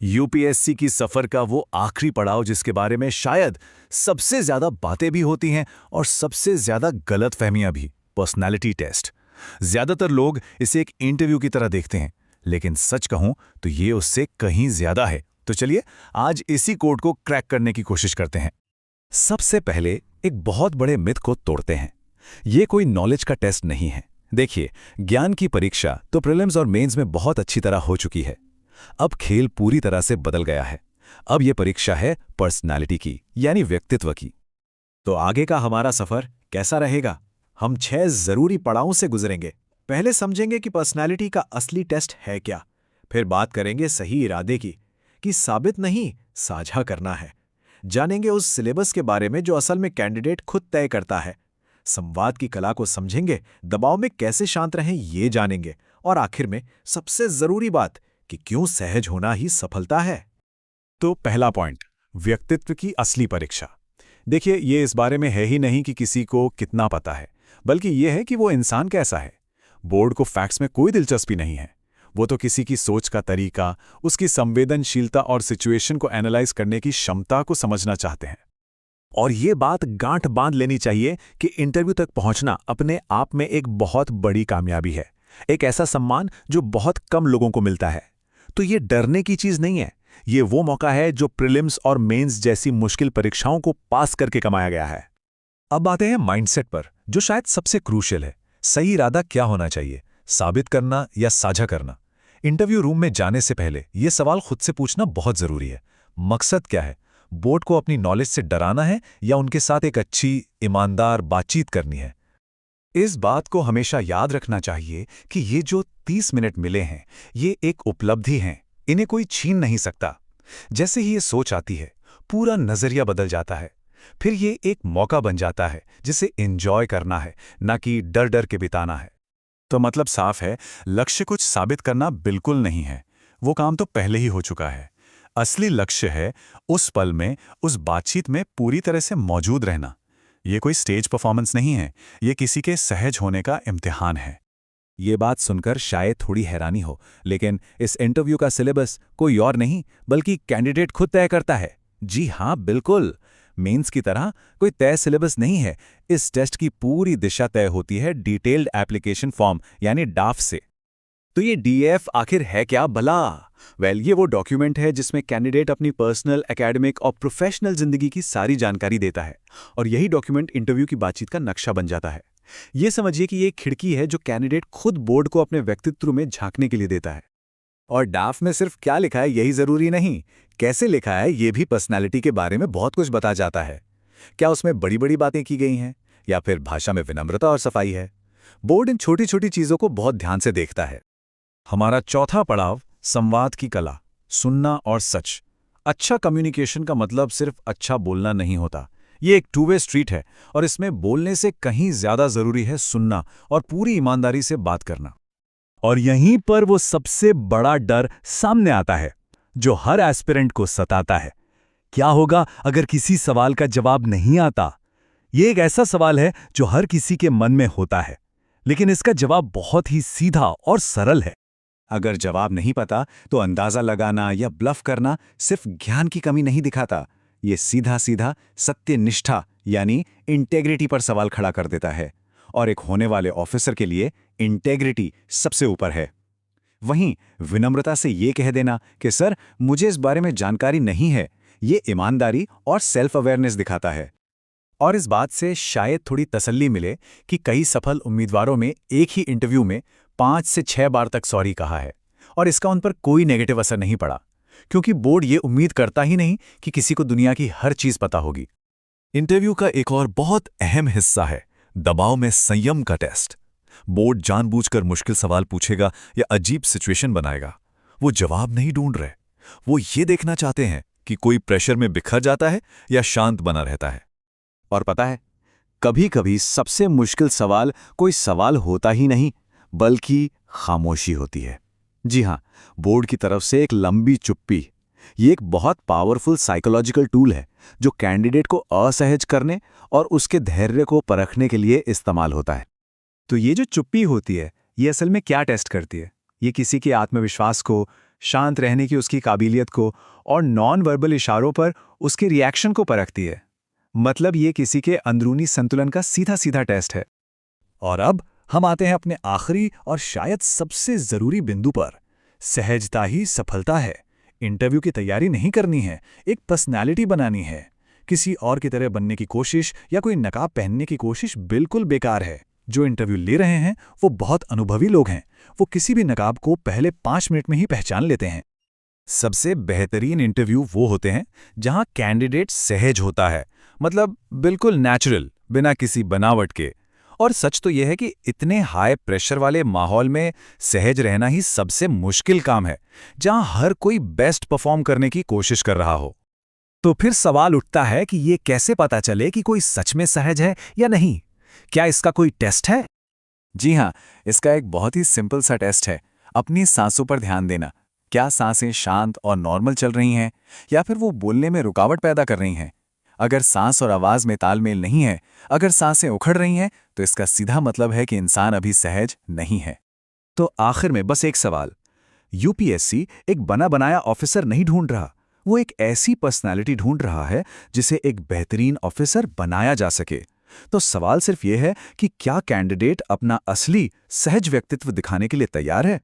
UPSC की सफर का वो आखिरी पड़ाव जिसके बारे में शायद सबसे ज्यादा बातें भी होती हैं और सबसे ज्यादा गलतफहमियां भी, पर्सनालिटी टेस्ट। ज्यादातर लोग इसे एक इंटरव्यू की तरह देखते हैं, लेकिन सच कहूं तो ये उससे कहीं ज्यादा है। तो चलिए आज इसी कोड को क्रैक करने की कोशिश करते हैं। सबसे पहले एक बहुत बड़े मिथ को तोड़ते हैं। ये कोई नॉलेज का टेस्ट नहीं है। देखिए, ज्ञान की परीक्षा तो प्रीलिम्स और मेंस में बहुत अच्छी तरह हो चुकी है। अब खेल पूरी तरह से बदल गया है। अब यह परीक्षा है पर्सनालिटी की, यानी व्यक्तित्व की। तो आगे का हमारा सफर कैसा रहेगा? हम 6 जरूरी पड़ावों से गुजरेंगे। पहले समझेंगे कि पर्सनालिटी का असली टेस्ट है क्या। फिर बात करेंगे सही इरादे की, कि साबित नहीं साझा करना है। जानेंगे उस सिलेबस के बारे में जो असल में कैंडिडेट खुद तय करता है। संवाद की कला को समझेंगे, दबाव में कैसे शांत रहें ये जानेंगे, और आखिर में सबसे जरूरी बात कि क्यों सहज होना ही सफलता है। तो पहला पॉइंट, व्यक्तित्व की असली परीक्षा। देखिए, ये इस बारे में है ही नहीं कि किसी को कितना पता है, बल्कि ये है कि वो इंसान कैसा है। बोर्ड को फैक्ट्स में कोई दिलचस्पी नहीं है। वो तो किसी की सोच का तरीका, उसकी संवेदनशीलता और सिचुएशन को एनालाइज करने की क्षमता को समझना चाहते हैं। और ये बात गांठ बांध लेनी चाहिए कि इंटरव्यू तक पहुंचना अपने आप में एक बहुत बड़ी कामयाबी है, एक ऐसा सम्मान जो बहुत कम लोगों को मिलता है। तो ये डरने की चीज नहीं है, ये वो मौका है जो प्रीलिम्स और मेंस जैसी मुश्किल परीक्षाओं को पास करके कमाया गया है। अब आते हैं माइंडसेट पर, जो शायद सबसे क्रूशियल है। सही इरादा क्या होना चाहिए, साबित करना या साझा करना? इंटरव्यू रूम में जाने से पहले यह सवाल खुद से पूछना बहुत जरूरी है। मकसद क्या है? बोर्ड को अपनी नॉलेज से डराना है या उनके साथ एक अच्छी, ईमानदार बातचीत करनी है? इस बात को हमेशा याद रखना चाहिए कि ये जो 30 मिनट मिले हैं, ये एक उपलब्धि हैं। इन्हें कोई छीन नहीं सकता। जैसे ही ये सोच आती है, पूरा नजरिया बदल जाता है। फिर ये एक मौका बन जाता है जिसे एंजॉय करना है, ना कि डर डर के बिताना है। तो मतलब साफ है, लक्ष्य कुछ साबित करना बिल्कुल नहीं है। वो काम तो पहले ही हो चुका है। असली लक्ष्य है उस पल में, उस बातचीत में पूरी तरह से मौजूद रहना। ये कोई स्टेज परफॉर्मेंस नहीं है, ये किसी के सहज होने का इम्तिहान है। ये बात सुनकर शायद थोड़ी हैरानी हो, लेकिन इस इंटरव्यू का सिलेबस कोई और नहीं बल्कि कैंडिडेट खुद तय करता है। जी हाँ, बिल्कुल। मेंस की तरह कोई तय सिलेबस नहीं है। इस टेस्ट की पूरी दिशा तय होती है डिटेल्ड एप्लीकेशन फॉर्म यानी डाफ से। तो ये डीएफ आखिर है क्या भला? ये वो डॉक्यूमेंट है जिसमें कैंडिडेट अपनी पर्सनल, एकेडमिक और प्रोफेशनल जिंदगी की सारी जानकारी देता है, और यही डॉक्यूमेंट इंटरव्यू की बातचीत का नक्शा बन जाता है। ये समझिए कि ये एक खिड़की है जो कैंडिडेट खुद बोर्ड को अपने व्यक्तित्व में झांकने के लिए देता है। और डाफ में सिर्फ क्या लिखा है यही जरूरी नहीं, कैसे लिखा है ये भी पर्सनैलिटी के बारे में बहुत कुछ बता जाता है। क्या उसमें बड़ी बड़ी बातें की गई हैं, या फिर भाषा में विनम्रता और सफाई है? बोर्ड इन छोटी छोटी चीजों को बहुत ध्यान से देखता है। हमारा चौथा पड़ाव, संवाद की कला, सुनना और सच। अच्छा कम्युनिकेशन का मतलब सिर्फ अच्छा बोलना नहीं होता। ये एक टू वे स्ट्रीट है, और इसमें बोलने से कहीं ज्यादा जरूरी है सुनना और पूरी ईमानदारी से बात करना। और यहीं पर वो सबसे बड़ा डर सामने आता है, जो हर एस्पिरेंट को सताता है। क्या होगा अगर किसी सवाल का जवाब नहीं आता? ये एक ऐसा सवाल है जो हर किसी के मन में होता है, लेकिन इसका जवाब बहुत ही सीधा और सरल है। अगर जवाब नहीं पता तो अंदाजा लगाना या ब्लफ करना सिर्फ ज्ञान की कमी नहीं दिखाता, ये सीधा सीधा सत्यनिष्ठा यानी इंटेग्रिटी पर सवाल खड़ा कर देता है। और एक होने वाले ऑफिसर के लिए इंटेग्रिटी सबसे ऊपर है। वहीं विनम्रता से ये कह देना कि सर, मुझे इस बारे में जानकारी नहीं है, ये ईमानदारी और सेल्फ अवेयरनेस दिखाता है। और इस बात से शायद थोड़ी तसल्ली मिले कि कई सफल उम्मीदवारों में एक ही इंटरव्यू में 5 से 6 बार तक सॉरी कहा है, और इसका उन पर कोई नेगेटिव असर नहीं पड़ा, क्योंकि बोर्ड ये उम्मीद करता ही नहीं कि किसी को दुनिया की हर चीज पता होगी। इंटरव्यू का एक और बहुत अहम हिस्सा है दबाव में संयम का टेस्ट। बोर्ड जानबूझकर मुश्किल सवाल पूछेगा या अजीब सिचुएशन बनाएगा। वो जवाब नहीं ढूंढ रहे, वो ये देखना चाहते हैं कि कोई प्रेशर में बिखर जाता है या शांत बना रहता है। और पता है, कभी कभी सबसे मुश्किल सवाल कोई सवाल होता ही नहीं, बल्कि खामोशी होती है। जी हाँ, बोर्ड की तरफ से एक लंबी चुप्पी। ये एक बहुत पावरफुल साइकोलॉजिकल टूल है जो कैंडिडेट को असहज करने और उसके धैर्य को परखने के लिए इस्तेमाल होता है। तो ये जो चुप्पी होती है, ये असल में क्या टेस्ट करती है? ये किसी के आत्मविश्वास को, शांत रहने की उसकी काबिलियत को और नॉन वर्बल इशारों पर उसके रिएक्शन को परखती है। मतलब ये किसी के अंदरूनी संतुलन का सीधा सीधा टेस्ट है। और अब हम आते हैं अपने आखिरी और शायद सबसे जरूरी बिंदु पर। सहजता ही सफलता है। इंटरव्यू की तैयारी नहीं करनी है, एक पर्सनैलिटी बनानी है। किसी और की तरह बनने की कोशिश या कोई नकाब पहनने की कोशिश बिल्कुल बेकार है। जो इंटरव्यू ले रहे हैं वो बहुत अनुभवी लोग हैं। वो किसी भी नकाब को पहले 5 मिनट में ही पहचान लेते हैं। सबसे बेहतरीन इंटरव्यू वो होते हैं जहां कैंडिडेट सहज होता है, मतलब बिल्कुल नेचुरल, बिना किसी बनावट के। और सच तो यह है कि इतने हाई प्रेशर वाले माहौल में सहज रहना ही सबसे मुश्किल काम है, जहां हर कोई बेस्ट परफॉर्म करने की कोशिश कर रहा हो। तो फिर सवाल उठता है कि ये कैसे पता चले कि कोई सच में सहज है या नहीं? क्या इसका कोई टेस्ट है? जी हाँ, इसका एक बहुत ही सिंपल सा टेस्ट है। अपनी सांसों पर ध्यान देना। क्या सांसें शांत और नॉर्मल चल रही हैं या फिर वो बोलने में रुकावट पैदा कर रही हैं? अगर सांस और आवाज में तालमेल नहीं है, अगर सांसें उखड़ रही हैं, तो इसका सीधा मतलब है कि इंसान अभी सहज नहीं है। तो आखिर में बस एक सवाल। यूपीएससी एक बना बनाया ऑफिसर नहीं ढूंढ रहा, वो एक ऐसी पर्सनालिटी ढूंढ रहा है जिसे एक बेहतरीन ऑफिसर बनाया जा सके। तो सवाल सिर्फ ये है कि क्या कैंडिडेट अपना असली सहज व्यक्तित्व दिखाने के लिए तैयार है?